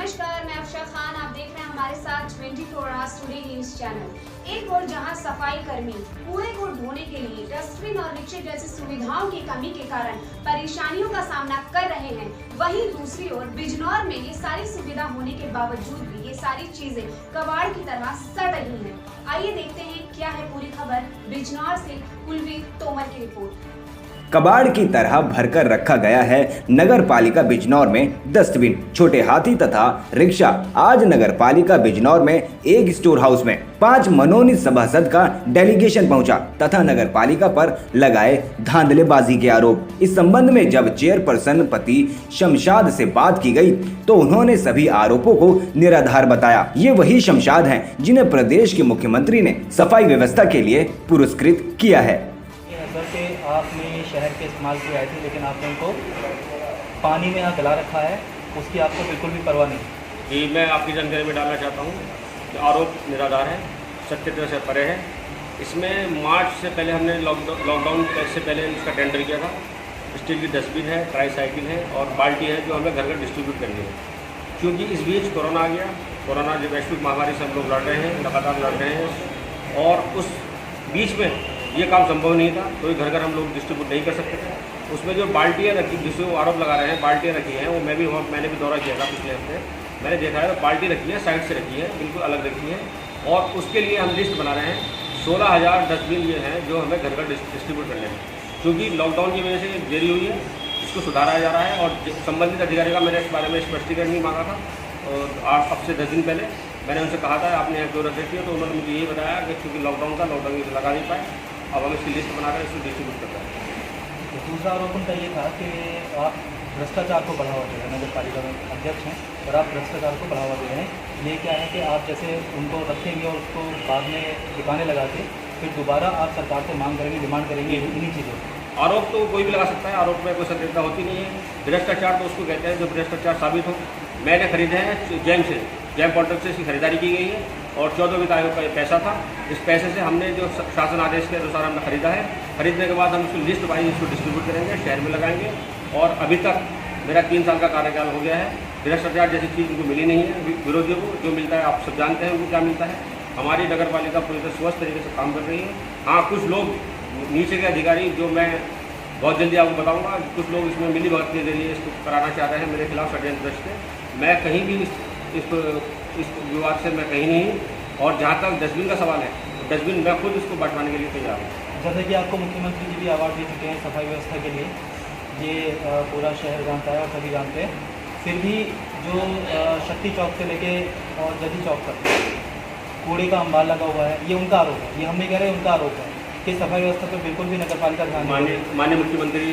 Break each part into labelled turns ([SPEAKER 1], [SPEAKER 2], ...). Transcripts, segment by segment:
[SPEAKER 1] नमस्कार, मैं अफशा खान। आप देख रहे हैं हमारे साथ 24 आवर्स टुडे न्यूज चैनल। एक और जहां सफाई कर्मी कूड़े को ढोने के लिए डस्टबिन और रिक्शे जैसी सुविधाओं की कमी के कारण परेशानियों का सामना कर रहे हैं, वहीं दूसरी ओर बिजनौर में ये सारी सुविधा होने के बावजूद भी ये सारी चीजें कबाड़ की तरह सड़ रही हैं। आइए देखते हैं क्या है पूरी खबर। बिजनौर से कुलवीर तोमर की रिपोर्ट।
[SPEAKER 2] कबाड़ की तरह भरकर रखा गया है नगर पालिका बिजनौर में डस्टबिन, छोटे हाथी तथा रिक्शा। आज नगर पालिका बिजनौर में एक स्टोर हाउस में 5 मनोनीत सभासद का डेलीगेशन पहुंचा तथा नगर पालिका पर लगाए धांधलेबाजी के आरोप। इस संबंध में जब चेयरपर्सन पति शमशाद से बात की गई तो उन्होंने सभी आरोपों को निराधार बताया। ये वही शमशाद हैं जिन्हें प्रदेश के मुख्यमंत्री ने सफाई व्यवस्था के लिए पुरस्कृत किया है।
[SPEAKER 3] से आपने शहर के इस्तेमाल की आई थी, लेकिन आपने उनको पानी में यहाँ गला रखा है, उसकी आपको बिल्कुल भी परवाह नहीं।
[SPEAKER 4] जी, मैं आपकी जानकारी में डालना चाहता हूँ कि आरोप निराधार है, सत्यता से परे है। इसमें मार्च से पहले हमने लॉकडाउन से पहले इसका टेंडर किया था। स्टील की डस्टबिन है, ट्राईसाइकिल है और बाल्टी है जो हमें घर घर डिस्ट्रीब्यूट करनी है। क्योंकि इस बीच कोरोना आ गया। कोरोना जो वैश्विक महामारी से हम लोग लड़ रहे हैं, लगातार लड़ रहे हैं और उस बीच में ये काम संभव नहीं था, तो घर घर हम लोग डिस्ट्रीब्यूट नहीं कर सकते थे। उसमें जो बाल्टियाँ रखी, जिससे वो आरोप लगा रहे हैं बाल्टियाँ रखी हैं, वो मैंने भी दौरा किया था पिछले हफ्ते। मैंने देखा है तो बाल्टी रखी है, साइड से रखी है, बिल्कुल अलग रखी है और उसके लिए हम लिस्ट बना रहे हैं। 16,000 डस्टबिन ये हैं जो हमें घर घर डिस्ट्रीब्यूट करने हैं। क्योंकि लॉकडाउन की वजह से देरी हुई है, इसको सुधारा जा रहा है और संबंधित अधिकारी का मैंने इस बारे में स्पष्टीकरण नहीं मांगा था। और अब से 10 दिन पहले मैंने उनसे कहा था आपने यहाँ क्यों रख रखी है, तो उन्होंने मुझे यही बताया कि क्योंकि लॉकडाउन की लगा नहीं पाए, अब हम इसकी लिस्ट बना कर इसको डिस्ट्रीब्यूट करते हैं।
[SPEAKER 3] दूसरा आरोप उनका ये था कि आप भ्रष्टाचार को बढ़ावा दे रहे हैं, नगर पालिका में अध्यक्ष हैं और आप भ्रष्टाचार को बढ़ावा दे रहे हैं। ये क्या है कि आप जैसे उनको रखेंगे और उसको बाद में दुकानें लगा के फिर दोबारा आप सरकार से मांग करेंगे, डिमांड करेंगे इन्हीं चीज़ों।
[SPEAKER 4] आरोप तो कोई भी लगा सकता है, आरोप में कोई सत्यता होती नहीं है। भ्रष्टाचार तो उसको कहते हैं जो भ्रष्टाचार साबित हो। मैंने खरीदे हैं जैम प्रोडक्ट से इसकी खरीदारी की गई है और 14 विधायकों का पैसा था। इस पैसे से हमने जो शासन आदेश के अनुसार हमने खरीदा है, खरीदने के बाद हम उसकी लिस्ट वाइज इसको डिस्ट्रीब्यूट करेंगे, शहर में लगाएंगे। और अभी तक मेरा 3 साल का कार्यकाल हो गया है। भ्रष्टाचार जैसी चीज़ उनको मिली नहीं है। विरोधियों को जो मिलता है आप सब जानते हैं उनको क्या मिलता है। हमारी नगर पालिका पूरी तरह स्वस्थ तरीके से काम कर रही है। हाँ, कुछ लोग नीचे के अधिकारी, जो मैं बहुत जल्दी आपको बताऊंगा, कुछ लोग इसमें मिली भगत के जरिए इसको कराना चाह रहे हैं मेरे खिलाफ षड्यंत्र रचते। मैं कहीं भी इस विवाद से मैं कहीं नहीं। और जहाँ तक डस्टबिन का सवाल है, तो डस्टबिन मैं खुद इसको बंटवाने के लिए तैयार हूँ।
[SPEAKER 3] जैसे कि आपको मुख्यमंत्री जी भी अवार्ड दे चुके हैं सफाई व्यवस्था के लिए, ये पूरा शहर जानता है और सभी जानते हैं। फिर भी जो शक्ति चौक से लेके और जदी चौक तक कूड़े का अंबार लगा हुआ है, ये उनका आरोप है। ये हम नहीं कह रहे, उनका आरोप है कि सफाई व्यवस्था पर बिल्कुल भी नगर पालिका ध्यान नहीं।
[SPEAKER 4] माननीय मुख्यमंत्री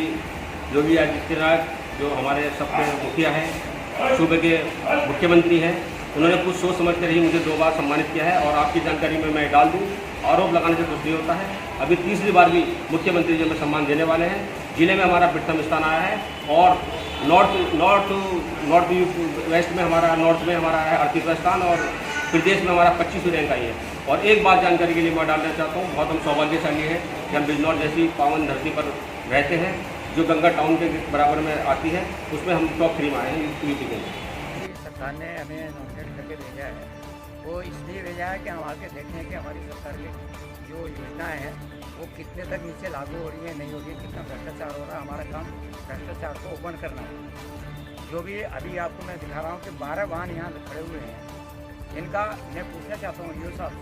[SPEAKER 4] योगी आदित्यनाथ जो हमारे सबके मुखिया हैं, सूबे के मुख्यमंत्री हैं, उन्होंने कुछ सोच समझ कर ही मुझे 2 बार सम्मानित किया है। और आपकी जानकारी में मैं डाल दूं, आरोप लगाने से कुछ नहीं होता है। अभी तीसरी बार भी मुख्यमंत्री जी हमें सम्मान देने वाले हैं। जिले में हमारा प्रथम स्थान आया है और नॉर्थ वेस्ट में हमारा, नॉर्थ में हमारा है 38वां स्थान और प्रदेश में हमारा 25वीं रैंक आई है। और एक बात जानकारी के लिए मैं डालना चाहता हूँ, बहुत हम सौभाग्यशाली हैं कि हम बिजनौर जैसी पावन धरती पर रहते हैं जो गंगा टाउन के बराबर में आती है। उसमें हम टॉप 3 में आए हैं यूपी के।
[SPEAKER 5] सरकार ने हमें नॉमिनेट करके भेजा है, वो इसलिए भेजा है कि हम आगे देखें कि हमारी सरकार की जो योजनाएं हैं वो कितने तक नीचे लागू हो रही है, नहीं हो रही है, कितना भ्रष्टाचार हो रहा है। हमारा काम भ्रष्टाचार को ओपन करना है। जो भी अभी आपको मैं दिखा रहा हूँ कि 12 वाहन यहाँ खड़े हुए हैं, इनका मैं पूछना चाहता हूँ यूँ साहब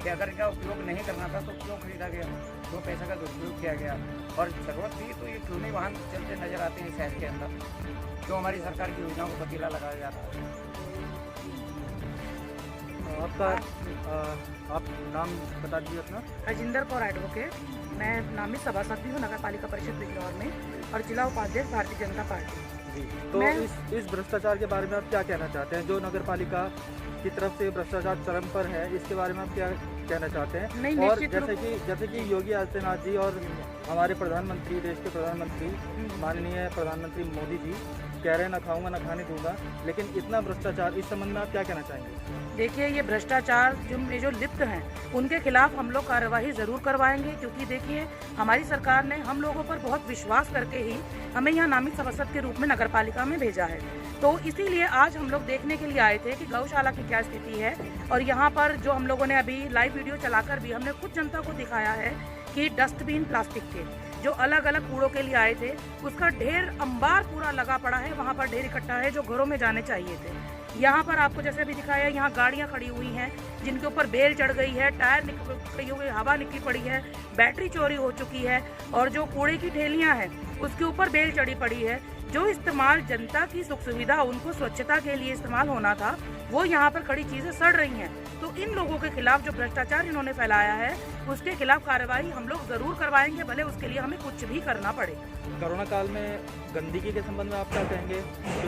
[SPEAKER 5] कि अगर इनका उपयोग नहीं करना था तो क्यों खरीदा गया, क्यों पैसा का दुरुपयोग किया गया, और ज़रूरत थी तो ये क्यों नहीं वाहन चलते नज़र आते हैं शहर के अंदर, क्यों हमारी सरकार की योजनाओं को पतीला लगाया जा रहा है।
[SPEAKER 3] आपका आप नाम बता दीजिए अपना।
[SPEAKER 6] हरजिंदर कौर एडवोकेट। मैं नामित सभासद भी हूँ नगर पालिका परिषद बिजनौर में और जिला उपाध्यक्ष भारतीय जनता पार्टी।
[SPEAKER 3] जी, तो इस भ्रष्टाचार के बारे में आप क्या कहना चाहते हैं? जो नगर पालिका की तरफ से भ्रष्टाचार चरम पर है, इसके बारे में आप क्या कहना चाहते हैं?
[SPEAKER 6] नहीं,
[SPEAKER 3] और जैसे कि योगी आदित्यनाथ जी और हमारे प्रधानमंत्री, देश के प्रधानमंत्री माननीय प्रधानमंत्री मोदी जी कह रहे हैं ना खाऊंगा ना खाने दूंगा, लेकिन इतना भ्रष्टाचार, इस संबंध में आप क्या कहना चाहेंगे?
[SPEAKER 6] देखिए, ये भ्रष्टाचार जो लिप्त हैं उनके खिलाफ हम लोग कार्यवाही ज़रूर करवाएंगे, क्योंकि देखिए हमारी सरकार ने हम लोगों पर बहुत विश्वास करके ही हमें यहाँ नामित सभासद के रूप में नगर पालिका में भेजा है। तो इसीलिए आज हम लोग देखने के लिए आए थे कि गौशाला की क्या स्थिति है। और यहाँ पर जो हम लोगों ने अभी लाइव वीडियो चलाकर भी हमने खुद जनता को दिखाया है कि डस्टबिन प्लास्टिक के जो अलग अलग कूड़ों के लिए आए थे उसका ढेर अंबार पूरा लगा पड़ा है, वहाँ पर ढेर इकट्ठा है जो घरों में जाने चाहिए थे। यहाँ पर आपको जैसे अभी दिखाया, यहाँ गाड़ियाँ खड़ी हुई हैं जिनके ऊपर बेल चढ़ गई है, टायर निकली हुई, हवा निकली पड़ी है, बैटरी चोरी हो चुकी है, और जो कूड़े की ठेलियाँ हैं उसके ऊपर बेल चढ़ी पड़ी है। जो इस्तेमाल जनता की सुख सुविधा उनको स्वच्छता के लिए इस्तेमाल होना था वो यहाँ पर खड़ी चीज़ें सड़ रही हैं। तो इन लोगों के खिलाफ जो भ्रष्टाचार इन्होंने फैलाया है उसके खिलाफ कार्रवाई हम लोग ज़रूर करवाएंगे, भले उसके लिए हमें कुछ भी करना पड़े।
[SPEAKER 3] कोरोना काल में गंदगी के संबंध में आप क्या कहेंगे?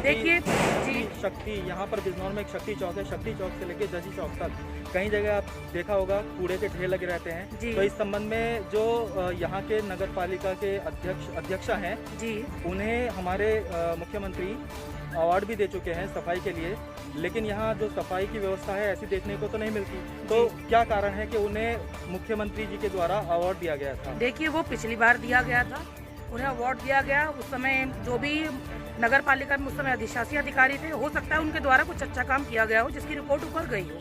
[SPEAKER 6] देखिए जी,
[SPEAKER 3] शक्ति यहाँ पर बिजनौर में एक शक्ति चौक है, शक्ति चौक से लेकर जजी चौक तक कई जगह आप देखा होगा कूड़े के ढेर लगे रहते हैं। तो इस संबंध में जो यहाँ के नगर पालिका के अध्यक्ष हैं जी, उन्हें हमारे मुख्यमंत्री अवार्ड भी दे चुके हैं सफाई के लिए, लेकिन यहाँ जो सफाई की व्यवस्था है ऐसी देखने को तो नहीं मिलती। तो क्या कारण है कि उन्हें मुख्यमंत्री जी के द्वारा अवार्ड दिया गया था?
[SPEAKER 6] देखिए, वो पिछली बार दिया गया था, उन्हें अवार्ड दिया गया। उस समय जो भी नगर पालिका में उस समय अधिशासी अधिकारी थे, हो सकता है उनके द्वारा कुछ अच्छा काम किया गया हो जिसकी रिपोर्ट ऊपर गई हो।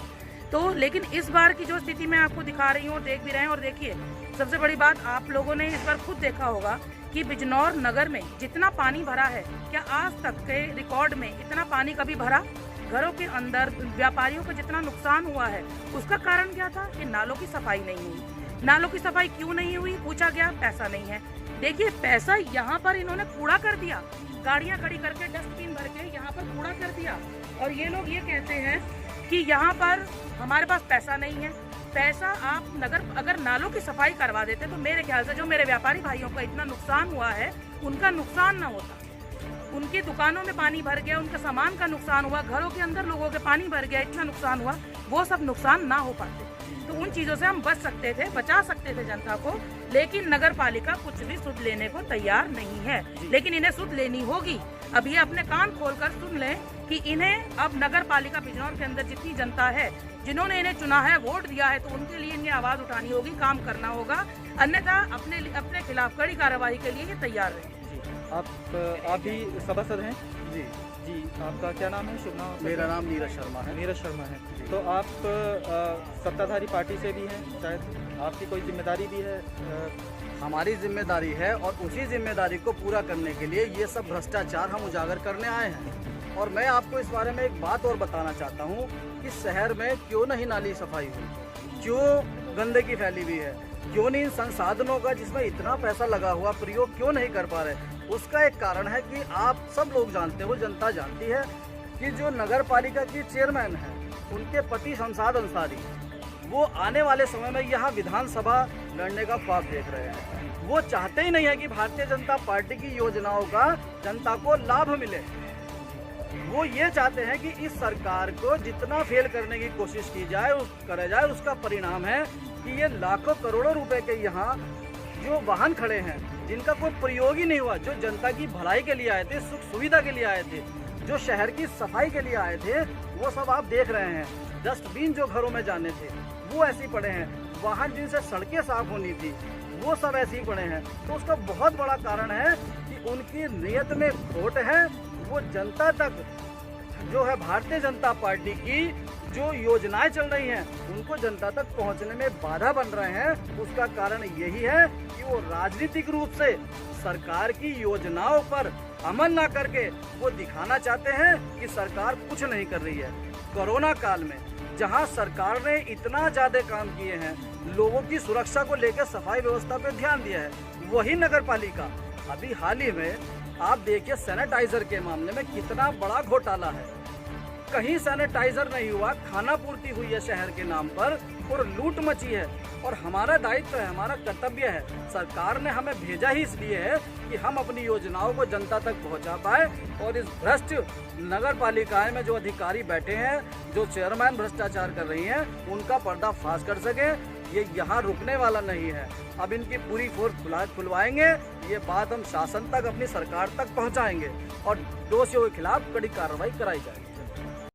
[SPEAKER 6] तो लेकिन इस बार की जो स्थिति मैं आपको दिखा रही हूँ, देख भी रहे हैं, और देखिए सबसे बड़ी बात आप लोगों ने इस बार खुद देखा होगा कि बिजनौर नगर में जितना पानी भरा है, क्या आज तक के रिकॉर्ड में इतना पानी कभी भरा? घरों के अंदर व्यापारियों को जितना नुकसान हुआ है उसका कारण क्या था कि नालों की सफाई नहीं हुई। नालों की सफाई क्यों नहीं हुई? पूछा गया, पैसा नहीं है। देखिए, पैसा यहाँ पर इन्होंने कूड़ा कर दिया, गाड़ियाँ खड़ी करके डस्टबिन भर के यहाँ पर कूड़ा कर दिया, और ये लोग ये कहते हैं कि यहाँ पर हमारे पास पैसा नहीं है। पैसा आप अगर नालों की सफाई करवा देते तो मेरे ख्याल से जो मेरे व्यापारी भाइयों का इतना नुकसान हुआ है उनका नुकसान ना होता। उनकी दुकानों में पानी भर गया, उनका सामान का नुकसान हुआ, घरों के अंदर लोगों के पानी भर गया, इतना नुकसान हुआ, वो सब नुकसान ना हो पाते। तो उन चीज़ों से हम बच सकते थे, बचा सकते थे जनता को, लेकिन नगर पालिका कुछ भी सुध लेने को तैयार नहीं है। लेकिन इन्हें सुध लेनी होगी। अब ये अपने कान खोलकर सुन लें कि इन्हें अब नगर पालिका बिजनौर के अंदर जितनी जनता है, जिन्होंने इन्हें चुना है, वोट दिया है, तो उनके लिए इन्हें आवाज़ उठानी होगी, काम करना होगा, अन्यथा अपने खिलाफ कड़ी कार्रवाई के लिए ये तैयार रहें।
[SPEAKER 3] आप भी सभासद हैं? जी जी, आपका क्या नाम है? शुभ नाम?
[SPEAKER 7] मेरा नाम नीरज शर्मा है।
[SPEAKER 3] नीरज शर्मा है। तो आप सत्ताधारी पार्टी से भी हैं, शायद आपकी कोई जिम्मेदारी भी है?
[SPEAKER 7] हमारी जिम्मेदारी है, और उसी जिम्मेदारी को पूरा करने के लिए ये सब भ्रष्टाचार हम उजागर करने आए हैं। और मैं आपको इस बारे में एक बात और बताना चाहता हूँ कि शहर में क्यों नहीं नाली सफाई हुई, क्यों गंदगी फैली हुई है, क्यों नहीं इन संसाधनों का जिसमें इतना पैसा लगा हुआ प्रयोग क्यों नहीं कर पा रहे। उसका एक कारण है कि आप सब लोग जानते हो, जनता जानती है कि जो नगर पालिका की चेयरमैन है उनके पति शमशाद अंसारी, वो आने वाले समय में यहाँ विधानसभा लड़ने का ख्वाब देख रहे हैं। वो चाहते ही नहीं है कि भारतीय जनता पार्टी की योजनाओं का जनता को लाभ मिले। वो ये चाहते हैं कि इस सरकार को जितना फेल करने की कोशिश की जाए करे जाए, उसका परिणाम है कि ये लाखों करोड़ों रुपए के यहाँ जो वाहन खड़े हैं जिनका कोई प्रयोग ही नहीं हुआ, जो जनता की भलाई के लिए आए थे, सुख सुविधा के लिए आए थे, जो शहर की सफाई के लिए आए थे, वो सब आप देख रहे हैं। डस्टबिन जो घरों में जाने थे वो ऐसे ही पड़े हैं, वाहन जिनसे सड़कें साफ होनी थी वो सब ऐसे ही पड़े हैं। तो उसका बहुत बड़ा कारण है कि उनकी नीयत में खोट है। वो जनता तक जो है भारतीय जनता पार्टी की जो योजनाएं चल रही हैं उनको जनता तक पहुंचने में बाधा बन रहे हैं। उसका कारण यही है कि वो राजनीतिक रूप से सरकार की योजनाओं पर अमल ना करके वो दिखाना चाहते हैं कि सरकार कुछ नहीं कर रही है। कोरोना काल में जहां सरकार ने इतना ज्यादा काम किए हैं, लोगों की सुरक्षा को लेकर सफाई व्यवस्था पे ध्यान दिया है, वही नगर पालिका अभी हाल ही में आप देखिए सैनिटाइजर के मामले में कितना बड़ा घोटाला है। कहीं सैनिटाइजर नहीं हुआ, खाना पूर्ति हुई है शहर के नाम पर और लूट मची है। और हमारा दायित्व है, हमारा कर्तव्य है, सरकार ने हमें भेजा ही इसलिए है कि हम अपनी योजनाओं को जनता तक पहुंचा पाए। और इस भ्रष्ट नगर पालिकाएं में जो अधिकारी बैठे हैं, जो चेयरमैन भ्रष्टाचार कर रही हैं, उनका पर्दाफाश कर सके। ये यहाँ रुकने वाला नहीं है। अब इनकी पूरी फोर्स खुलवाएंगे। ये बात हम शासन तक, अपनी सरकार तक पहुँचाएंगे और दोषियों के खिलाफ कड़ी कार्रवाई कराई जाएगी।